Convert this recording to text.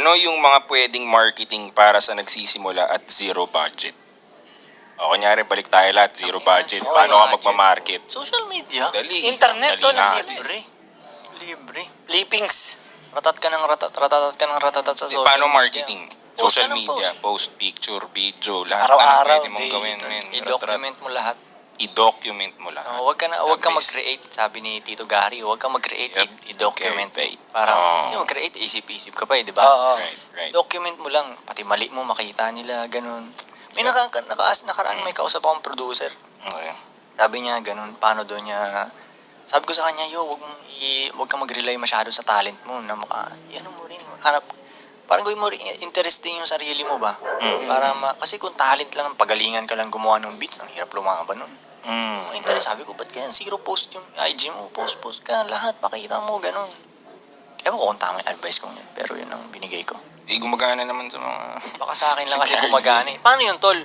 Ano yung mga pwedeng marketing para sa nagsisimula at zero budget? O, kunyari, balik tayo lahat, zero budget. Paano ka magmamarket? Social media. Dali. Internet, Dali nga. Libre. Clippings. Ratat ka ng ratatat sa social Paano media. marketing? Post Social ka ng media, post picture, video, lahat Araw-araw, na pwede mong gawin, men. I-document mo lahat. I-document mo lahat. Huwag ka Tapos, mag-create, sabi ni Tito Gary, huwag ka mag-create, Yep. i-document. Okay. Para, Oo. kasi mag-create, isip-isip ka pa di ba? Oo. Right. Document mo lang, pati mali mo, makita nila, ganun. May nakaraan may kausap akong producer. Okay. Sabi niya, ganun, paano doon niya, sabi ko sa kanya, huwag kang mag-rely masyado sa talent mo, na ano mo rin, hanap, parang gawin mo rin, interesting yung sarili mo ba? Kasi kung talent lang, pagalingan ka lang gumawa ng beats, ang hirap lumaban nun. Interest, sabi ko, ba't kaya zero post yung IG mo, post ka, lahat, pakita mo, ganun. Ewan ko kung tama yung advice ko yun, pero yun ang binigay ko. Gumagana naman sa mga... Baka sa akin lang kasi gumagana eh. Paano yun, tol?